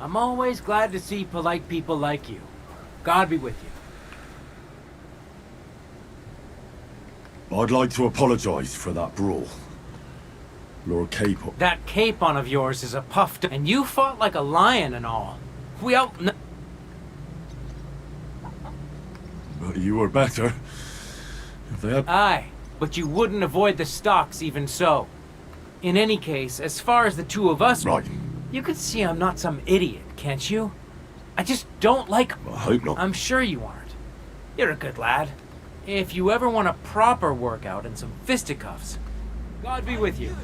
I'm always glad to see polite people like you. God be with you. I'd like to apologize for that brawl. Lord Capon. That capon of yours is a and you fought like a lion and all. We out. But you were better. If they had... Aye, but you wouldn't avoid the stocks even so. In any case, as far as the two of us... Right. You can see I'm not some idiot, can't you? I just don't like... I hope not. I'm sure you aren't. You're a good lad. If you ever want a proper workout and some fisticuffs, God be with you.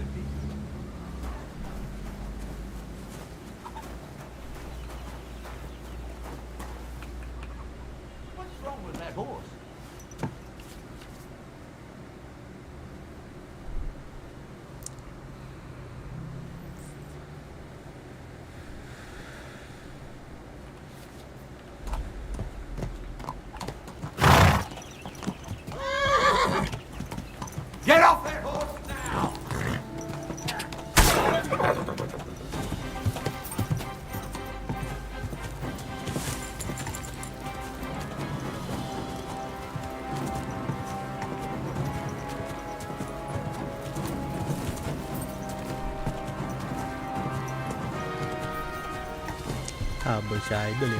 What's wrong with that horse? Get off that horse now! Bescheiden.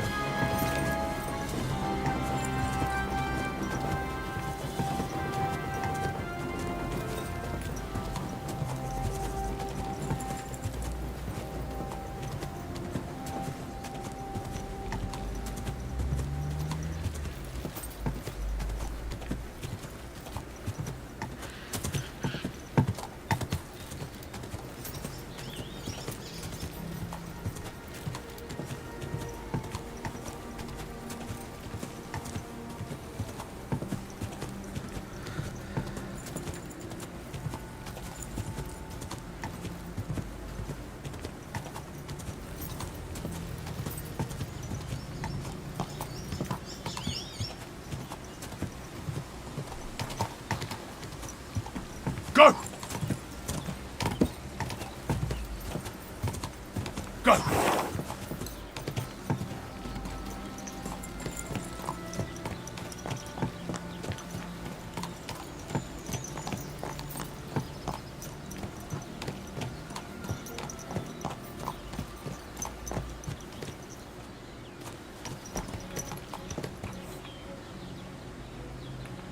Go! Go!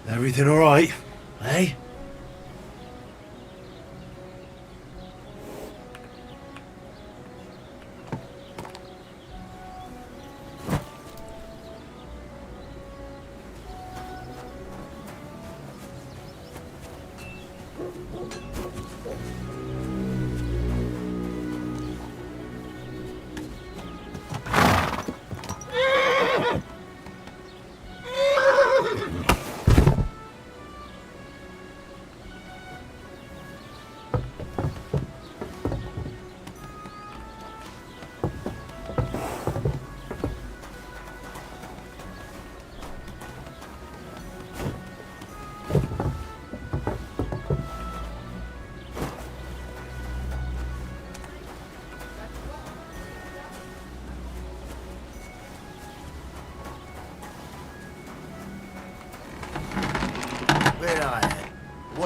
Everything all right, eh?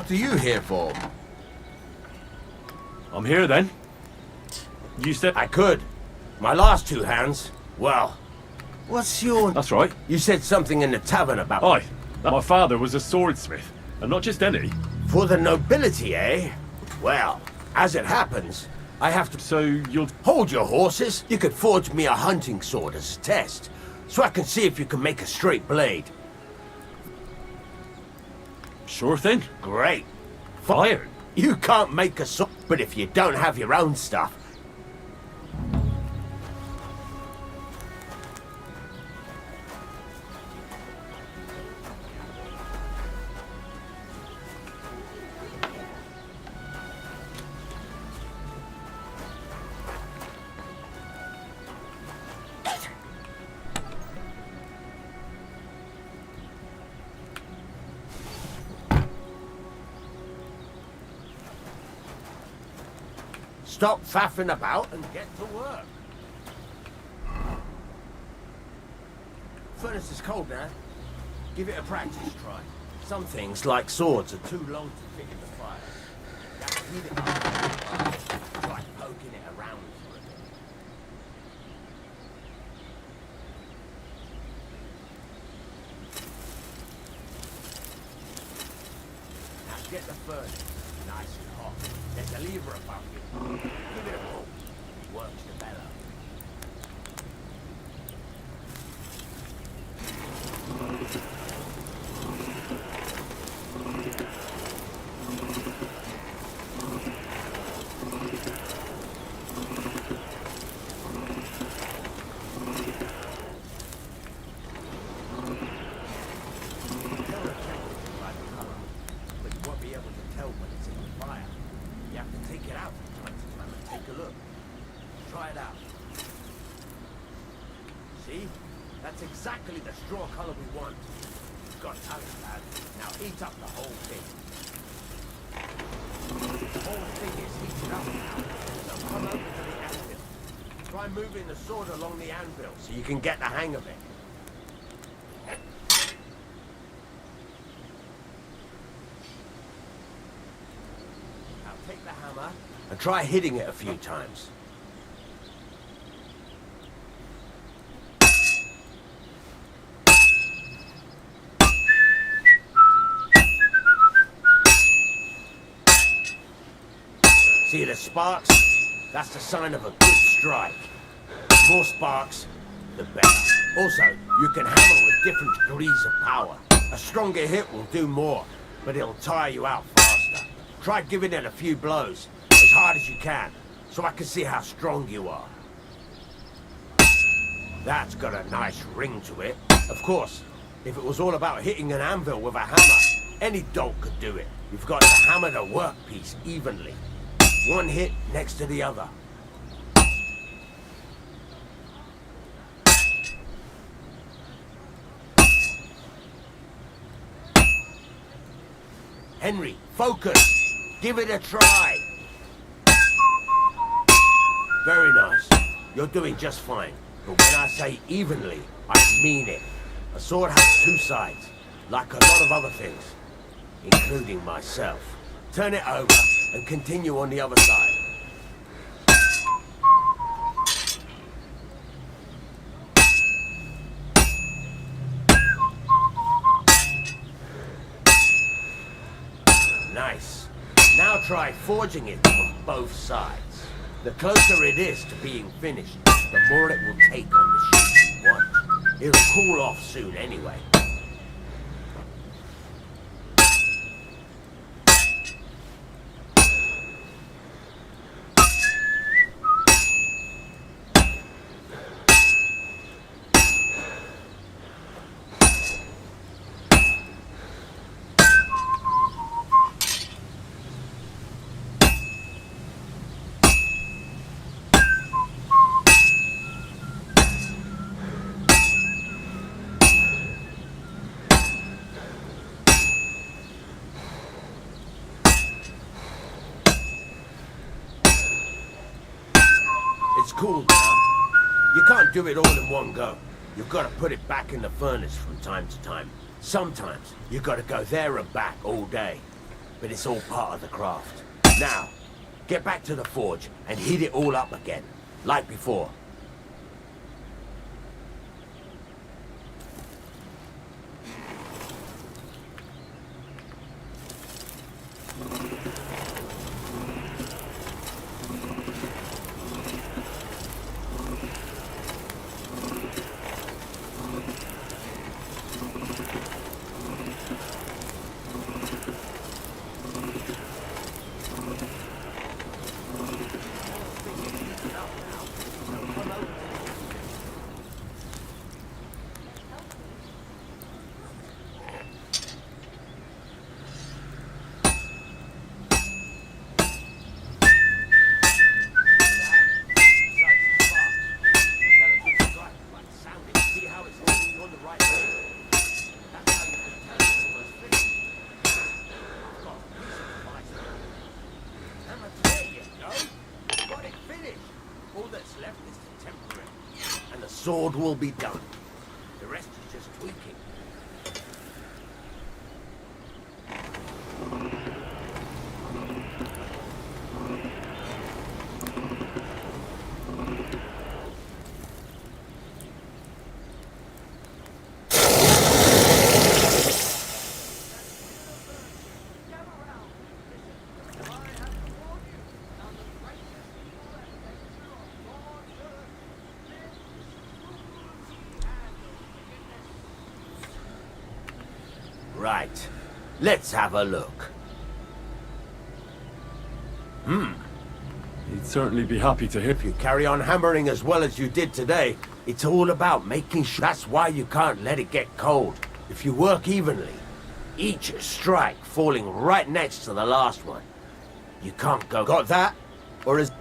What are you here for? I'm here then. You said... I could. My last two hands. Well, what's your... That's right. You said something in the tavern about... Aye. My father was a swordsmith. And not just any. For the nobility, eh? Well, as it happens, I have to... So you'll... Hold your horses. You could forge me a hunting sword as a test, so I can see if you can make a straight blade. Sure thing. Great. Fire. You can't make a sword, but if you don't have your own stuff... Stop faffing about and get to work. Furnace is cold now. Give it a practice try. Some things, like swords, are too long to fit in the fire. You have to heat it up. Try poking it around for a bit. Now get the furnace nice and hot. There's a lever above you. Give it a pull. It works the better. That's exactly the straw colour we want. You've got talent, lad. Now eat up the whole thing. The whole thing is heated up now, so come over to the anvil. Try moving the sword along the anvil so you can get the hang of it. Now take the hammer and try hitting it a few times. See the sparks? That's the sign of a good strike. More sparks, the better. Also, you can hammer with different degrees of power. A stronger hit will do more, but it'll tire you out faster. Try giving it a few blows, as hard as you can, so I can see how strong you are. That's got a nice ring to it. Of course, if it was all about hitting an anvil with a hammer, any dolt could do it. You've got to hammer the workpiece evenly. One hit next to the other. Henry, focus! Give it a try! Very nice. You're doing just fine. But when I say evenly, I mean it. A sword has two sides, like a lot of other things, including myself. Turn it over and continue on the other side. Nice. Now try forging it on both sides. The closer it is to being finished, the more it will take on the shape you want. It'll cool off soon anyway. It's cool now. You can't do it all in one go. You've got to put it back in the furnace from time to time. Sometimes you've got to go there and back all day. But it's all part of the craft. Now, get back to the forge and heat it all up again, like before. Sword will be done. The rest is just tweaking. Right. Let's have a look. He'd certainly be happy to hear. If you carry on hammering as well as you did today, it's all about making sure. That's why you can't let it get cold. If you work evenly, each strike falling right next to the last one, you can't go. Got that? Or is...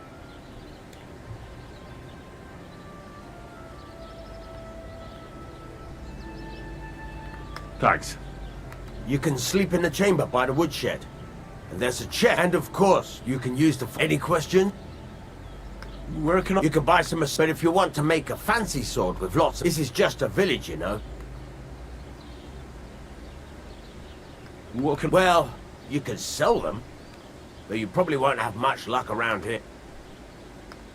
Thanks. You can sleep in the chamber by the woodshed. And there's a chest. And of course, you can use the... Any question? Where can I... You can buy some... But if you want to make a fancy sword with lots of... This is just a village, you know. What can... Well, you could sell them. But you probably won't have much luck around here.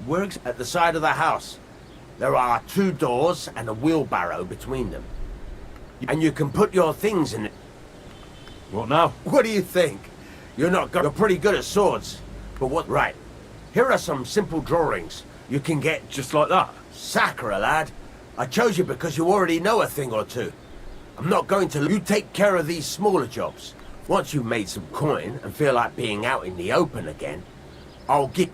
Where... At the side of the house, there are 2 doors and a wheelbarrow between them. And you can put your things in it. What now? What do you think? You're pretty good at swords. But what... Right. Here are some simple drawings. You can get... Just like that? Sacre, lad. I chose you because you already know a thing or two. I'm not going to... You take care of these smaller jobs. Once you've made some coin and feel like being out in the open again, I'll get...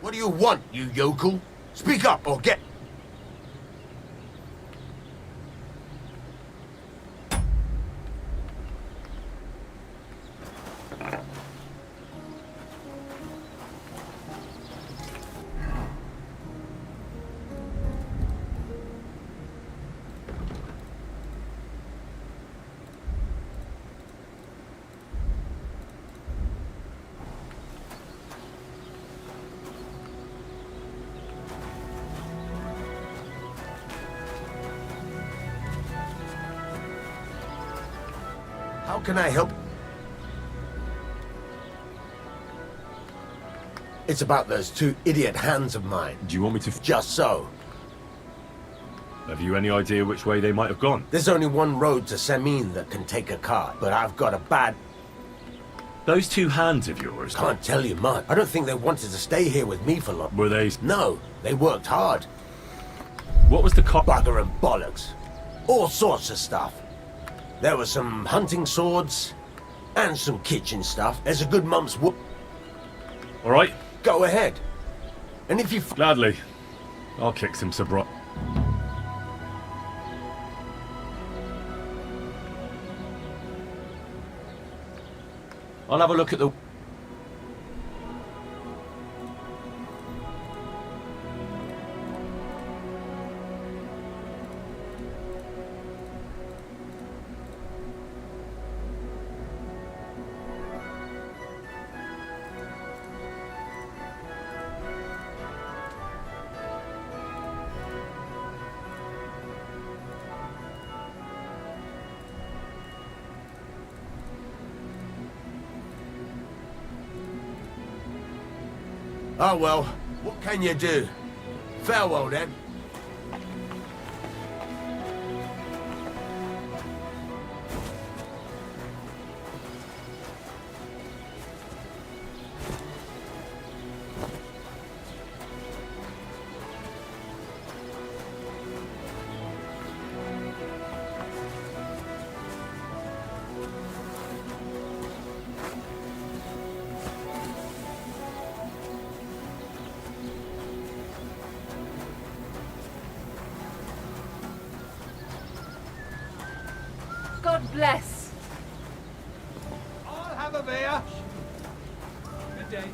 What do you want, you yokel? Speak up or get... How can I help? It's about those 2 idiot hands of mine. Do you want me to... Just so. Have you any idea which way they might have gone? There's only one road to Semin that can take a cart, but I've got a bad... Those 2 hands of yours... Can't tell you much. I don't think they wanted to stay here with me for long. Were they... No, they worked hard. What was the cost? Bugger and bollocks. All sorts of stuff. There were some hunting swords and some kitchen stuff. There's a good month's work. All right. Go ahead. And if you... Gladly. I'll kick some sobriety. I'll have a look at the... Oh well, what can you do? Farewell then. God bless. I'll have a beer. Good day.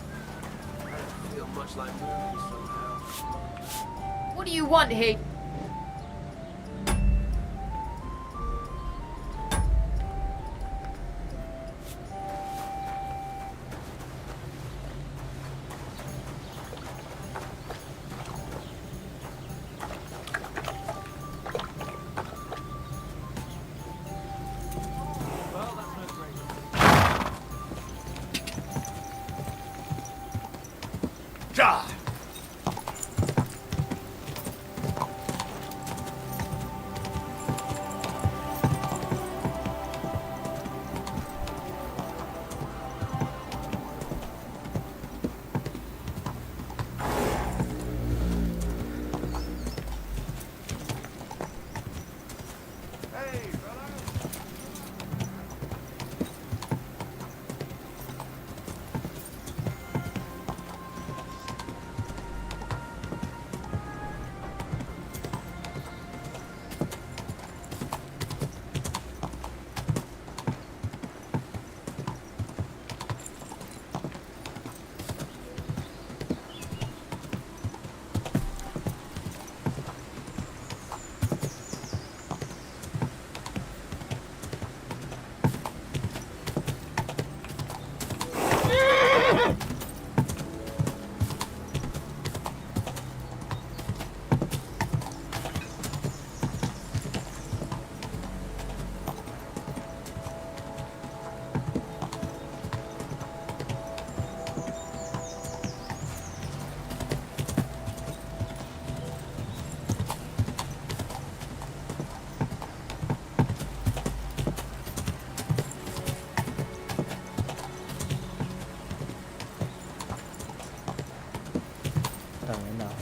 I don't feel much like movies somehow. What do you want here?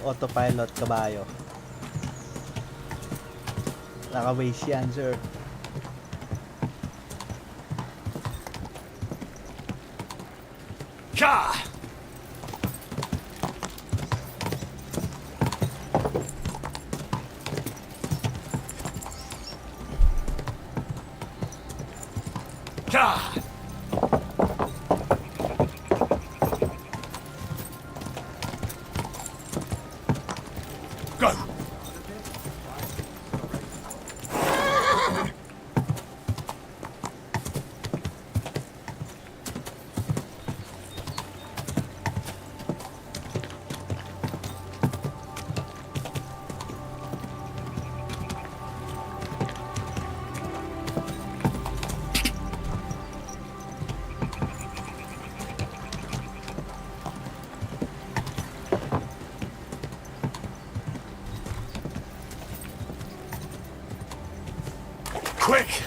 autopilot kabayo. Naka-base yan, sir. Ka! Ka! Go! Quick!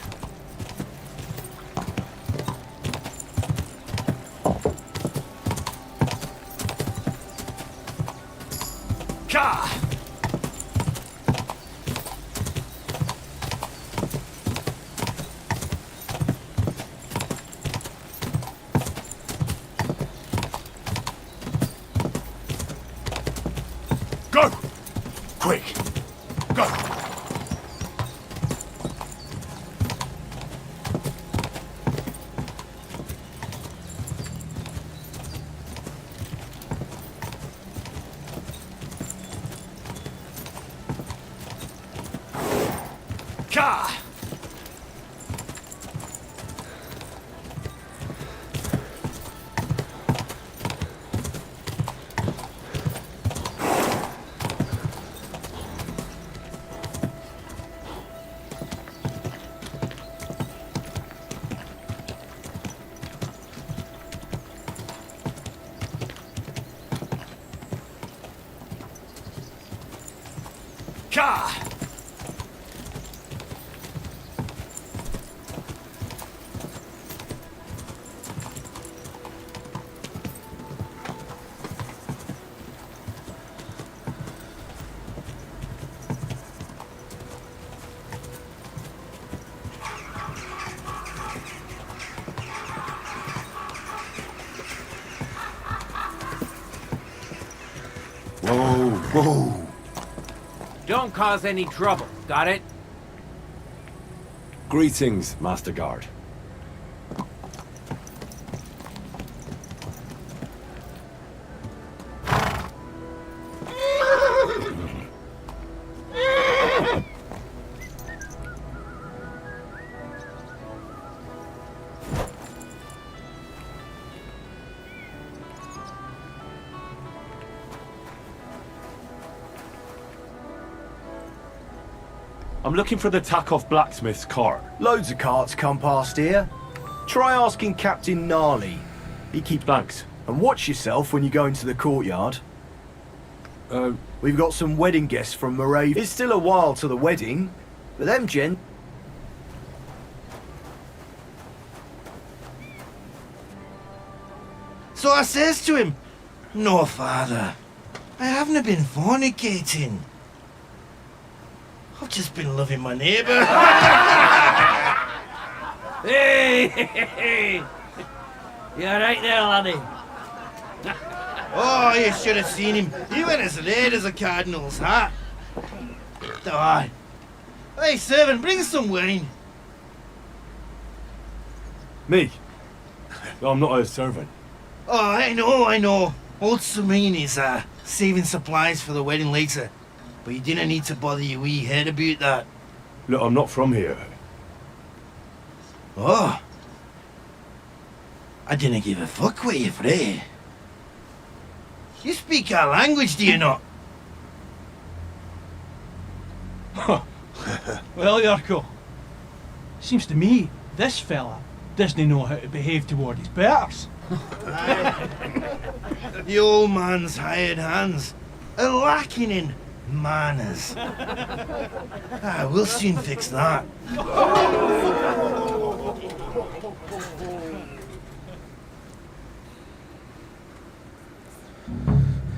Ka! Go! Quick! Go! Ka! Ka! Whoa, whoa. Don't cause any trouble, got it? Greetings, Master Guard. I'm looking for the Takoff blacksmith's cart. Loads of carts come past here. Try asking Captain Gnarly. He keeps... Thanks. And watch yourself when you go into the courtyard. Uh, We've got some wedding guests from Moravia. It's still a while to the wedding, but them gent... So I says to him, "No, father, I haven't been fornicating. I've just been loving my neighbour." Hey! You alright there, laddie? Oh, you should have seen him. He went as red as a cardinal's hat. Oh. Hey, servant, bring some wine. me? I'm not a servant. Oh, I know. Old Serene is saving supplies for the wedding later. But you didn't need to bother your wee head about that. Look, I'm not from here. Oh. I didn't give a fuck what you're frae. You speak our language, do you not? Well, Yarko, seems to me this fella doesn't know how to behave toward his betters. The old man's hired hands are lacking in manners. We'll soon fix that.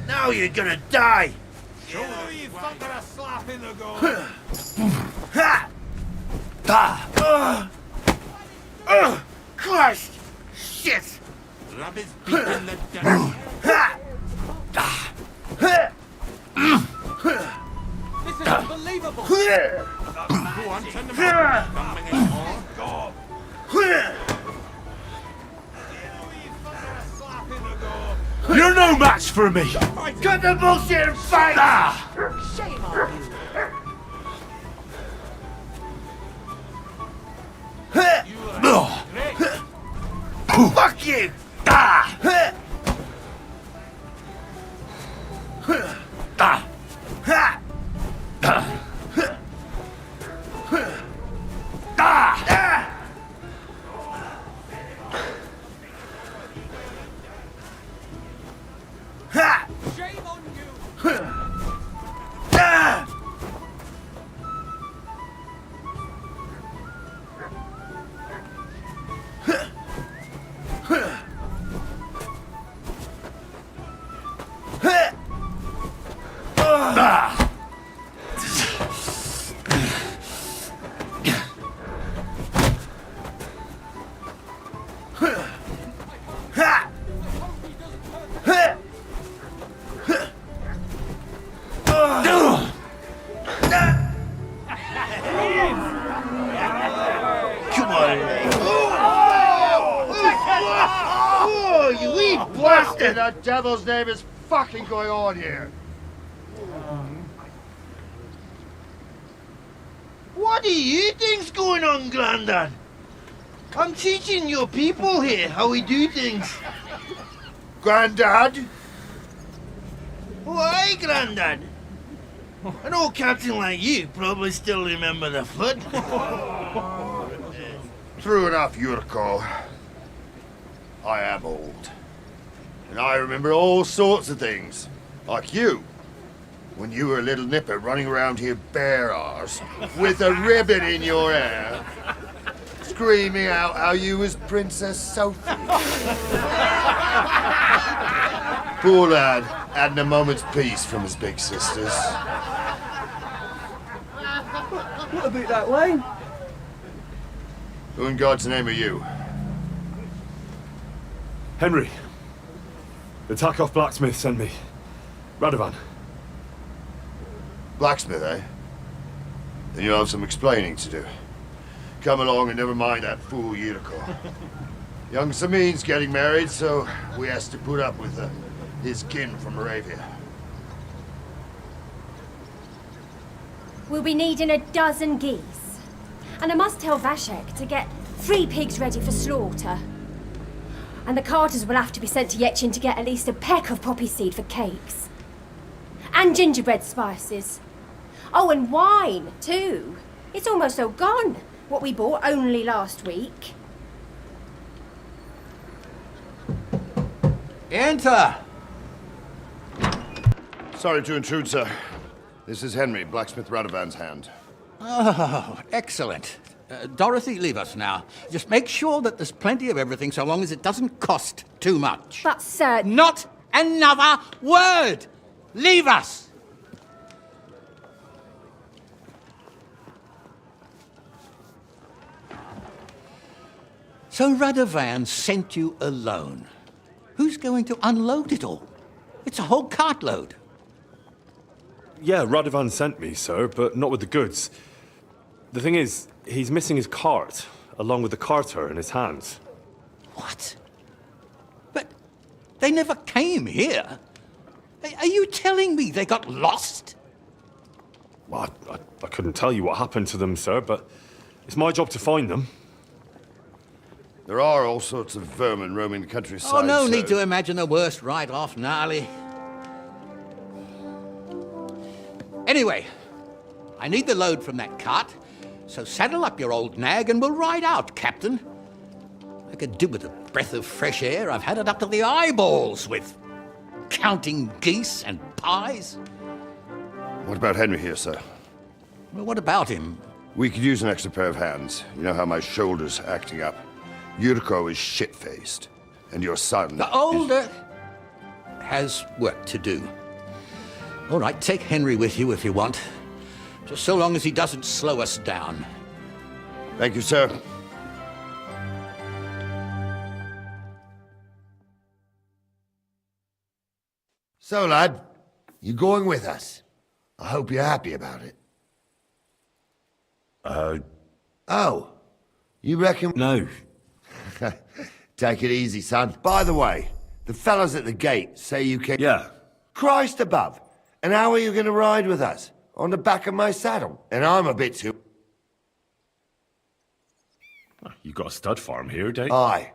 Now you're gonna die! Show you fucker a slap in the go. Ha! Christ! Shit! Rub his beak in the dirt. Ha! This is unbelievable! Go on, turn them around. Coming in more. Go. You're no match for me! Cut the bullshit and fight! Shame on you. Fuck you! Shame on you! Come on, oh, you wee bastard! The devil's name is fucking going on here? What do you think's going on, Grandad? I'm teaching your people here how we do things. Grandad? Why, Grandad? An old captain like you probably still remember the flood. True enough, Yurko. I am old. And I remember all sorts of things. Like you. When you were a little nipper running around here bare arse, with a ribbon in your hair, screaming out how you was Princess Sophie. Poor lad, hadn't a moment's peace from his big sisters. What about that wine? Who in God's name are you? Henry. The Tarkov blacksmith sent me. Radovan. Blacksmith, eh? Then you'll have some explaining to do. Come along and never mind that fool Yurko. Young Samin's getting married, so we has to put up with his kin from Moravia. We'll be needing a dozen geese. And I must tell Vashek to get 3 pigs ready for slaughter. And the carters will have to be sent to Yetchin to get at least a peck of poppy seed for cakes. And gingerbread spices. Oh, and wine, too. It's almost all gone. What we bought only last week. Enter! Sorry to intrude, sir. This is Henry, blacksmith Radovan's hand. Oh, excellent. Dorothy, leave us now. Just make sure that there's plenty of everything so long as it doesn't cost too much. But, sir... Not another word! Leave us! So Radovan sent you alone. Who's going to unload it all? It's a whole cartload. Yeah, Radovan sent me, sir, but not with the goods. The thing is, he's missing his cart, along with the carter in his hands. What? But they never came here. Are you telling me they got lost? Well, I couldn't tell you what happened to them, sir, but it's my job to find them. There are all sorts of vermin roaming the countryside. Oh, no sir. need to imagine the worst right off, gnarly. Anyway, I need the load from that cart, so saddle up your old nag and we'll ride out, Captain. I could do with a breath of fresh air. I've had it up to the eyeballs with counting geese and pies. What about Henry here, sir? Well, what about him? We could use an extra pair of hands. You know how my shoulder's acting up. Yurko is shit-faced, and your son The older has work to do. All right, take Henry with you if you want. Just so long as he doesn't slow us down. Thank you, sir. So, lad, you going with us? I hope you're happy about it. Oh, you reckon... No. Take it easy, son. By the way, the fellas at the gate say you can... Yeah. Christ above! And how are you going to ride with us? On the back of my saddle? And I'm a bit too... You got a stud farm here, don't you? Aye.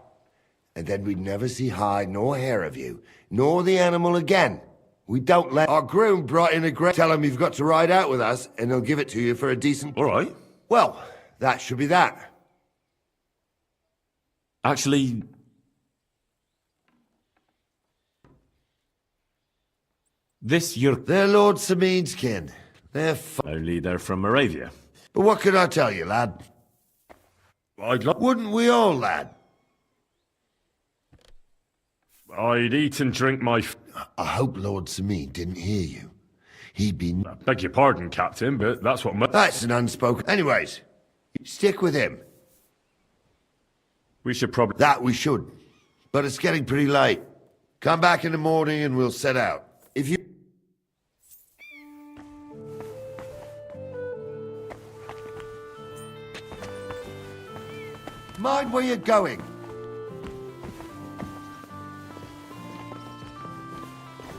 And then we'd never see hide nor hair of you, nor the animal again. We don't let... Our groom brought in a great... Tell him you've got to ride out with us, and he'll give it to you for a decent... All right. Well, that should be that. Actually... You're... They're Lord Samin's kin. They're Only they're from Moravia. But what can I tell you, lad? Wouldn't we all, lad? I'd eat and drink my... I hope Lord Samin didn't hear you. He'd be... I beg your pardon, Captain, but that's what... That's an unspoken... Anyways, stick with him. We should probably... That we should. But it's getting pretty late. Come back in the morning and we'll set out. If you... Mind where you're going.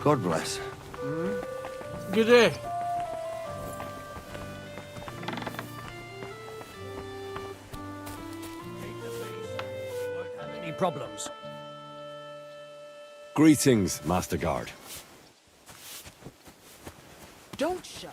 God bless. Good day. Any problems? Greetings, Master Guard. Don't show.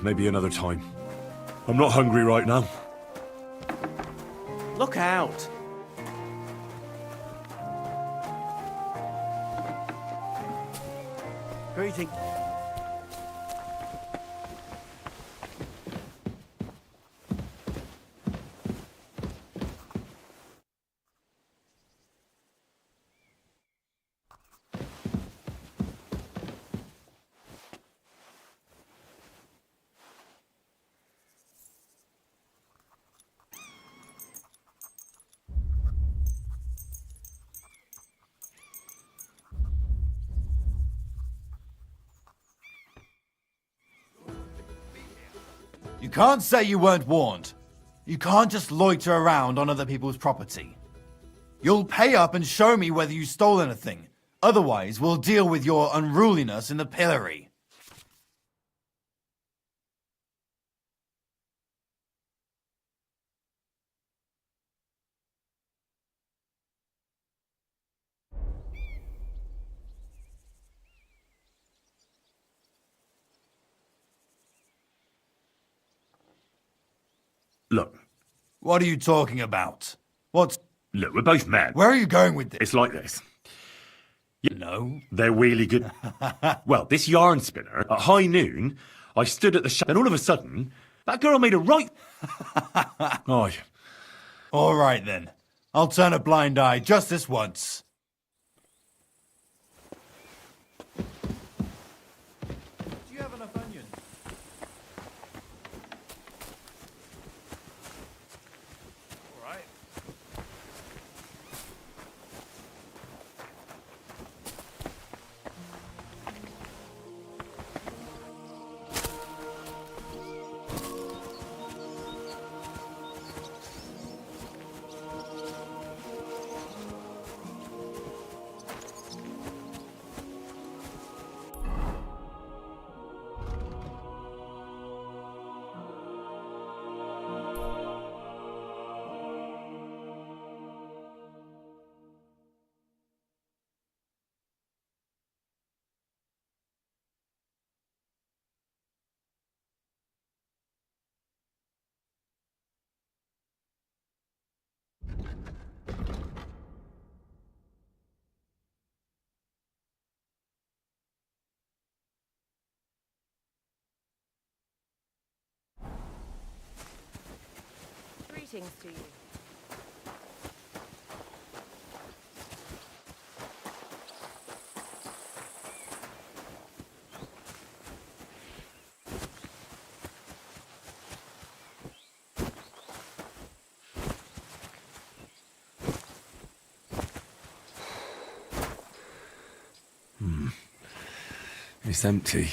Maybe another time. I'm not hungry right now. Look out. Greeting. You can't say you weren't warned. You can't just loiter around on other people's property. You'll pay up and show me whether you stole anything. Otherwise, we'll deal with your unruliness in the pillory. Look. What are you talking about? What's... Look, we're both men. Where are you going with this? It's like this. No. They're really good. Well, this yarn spinner, at high noon, I stood at the shop, and all of a sudden, that girl made a right... Oh, yeah. All right, then. I'll turn a blind eye just this once. Do you have enough onions? Greetings to you. It's empty.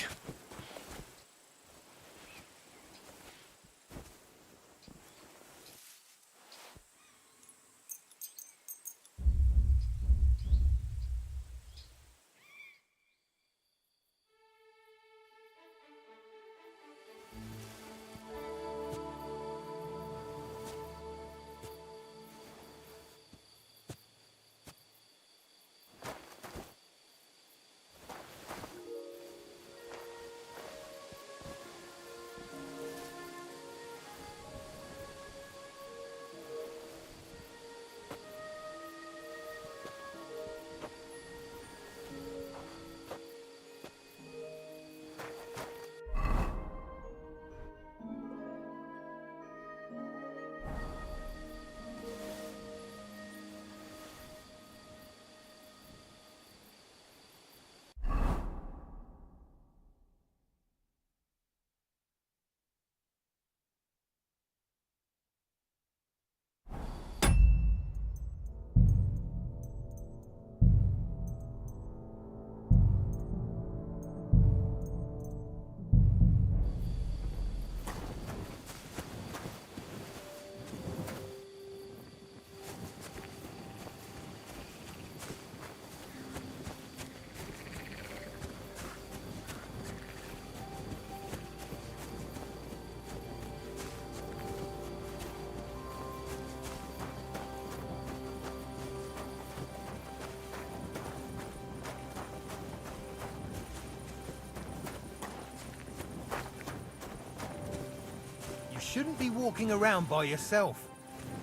You shouldn't be walking around by yourself.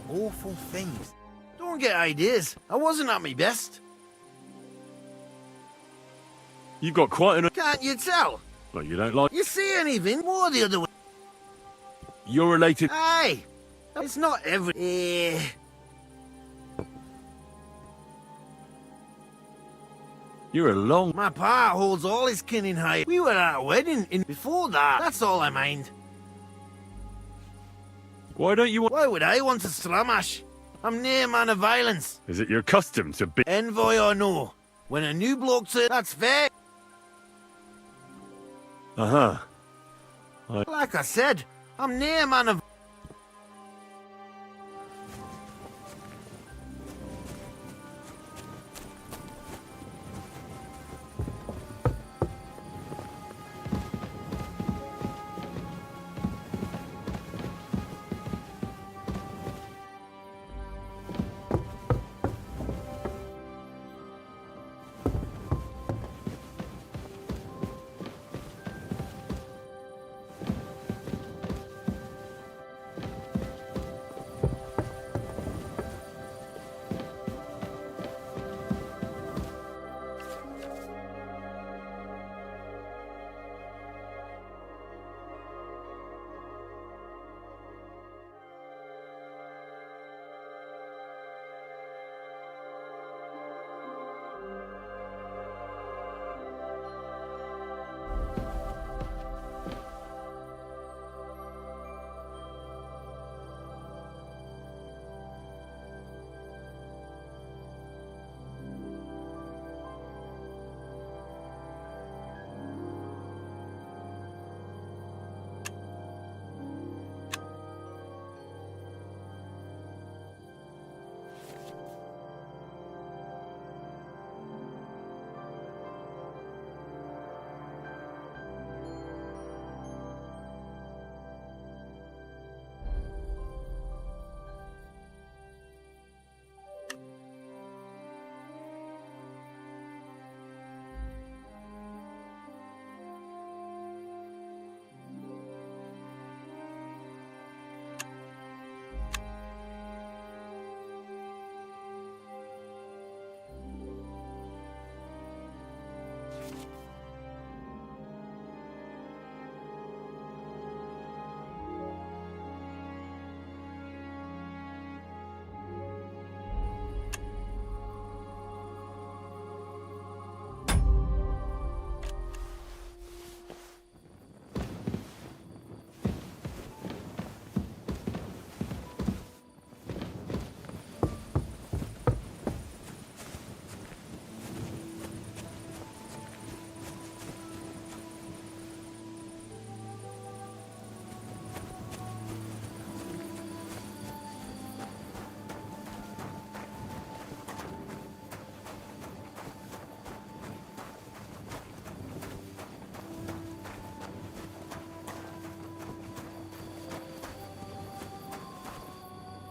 Awful things. Don't get ideas. I wasn't at my best. You've got quite an... Can't you tell? Well, you don't like... You see anything more the other way? You're related... Aye. It's not every... You're a long... My pa holds all his kin in high. We were at a wedding before that. That's all I mind. Why don't you want... Why would I want to stramash? I'm near a man of violence. Is it your custom to be... Envoy or no. When a new bloke says that's fair. Uh-huh. Like I said, I'm near a man of...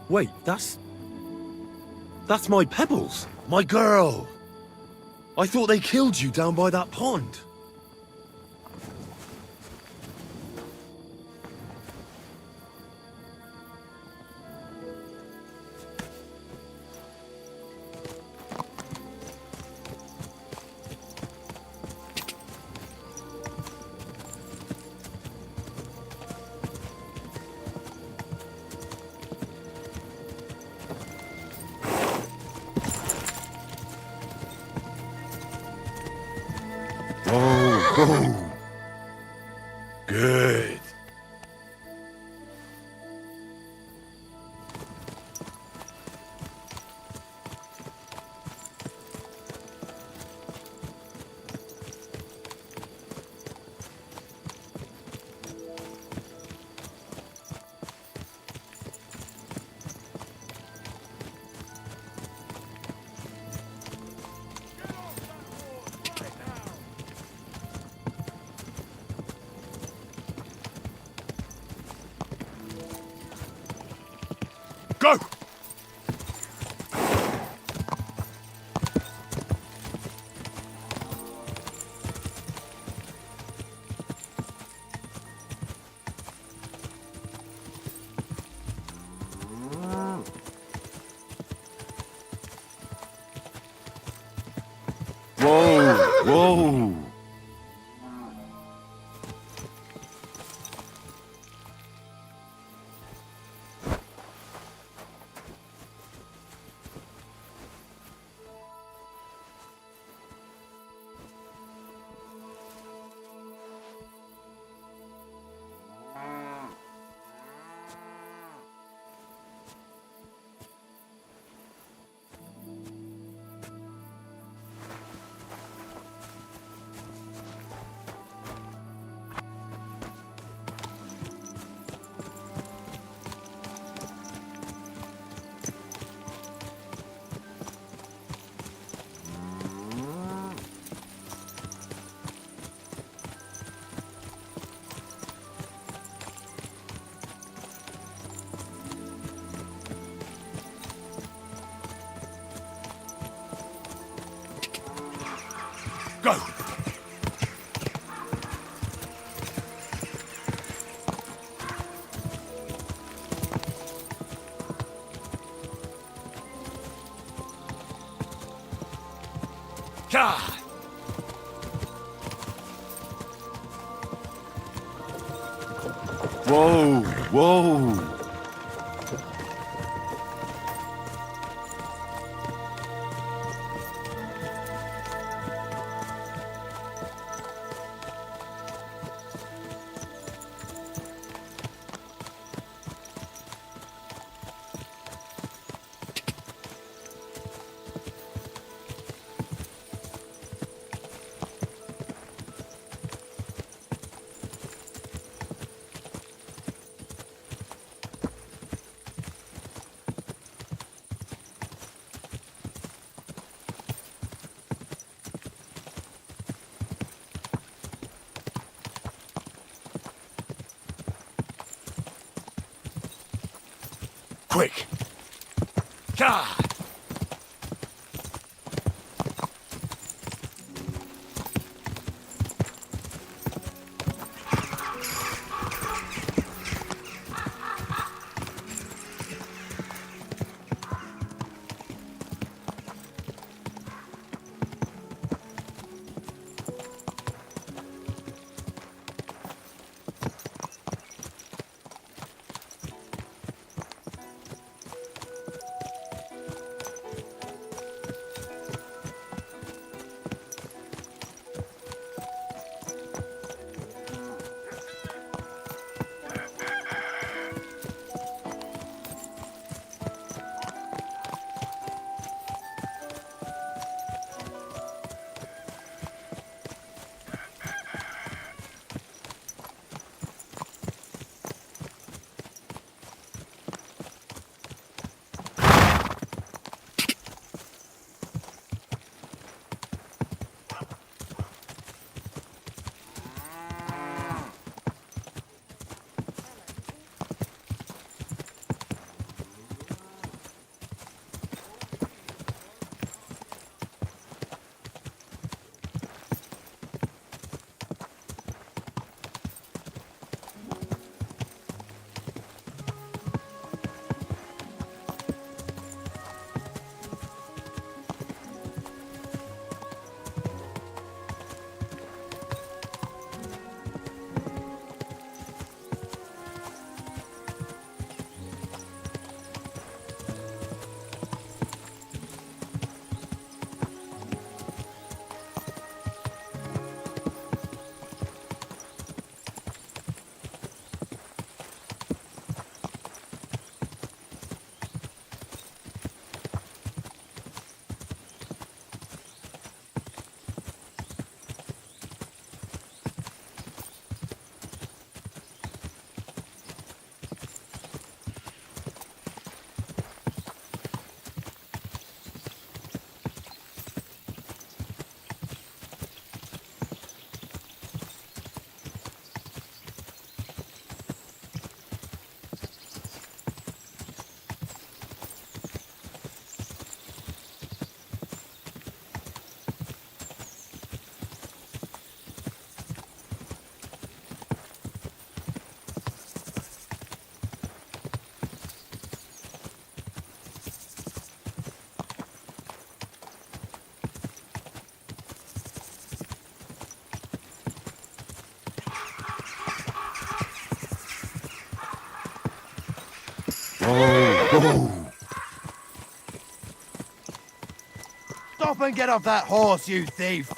Wait, that's my Pebbles. My girl! I thought they killed you down by that pond. Oh, good. Go! Whoa, whoa. Go! God! Whoa, whoa! Quick! God! Stop and get off that horse, you thief!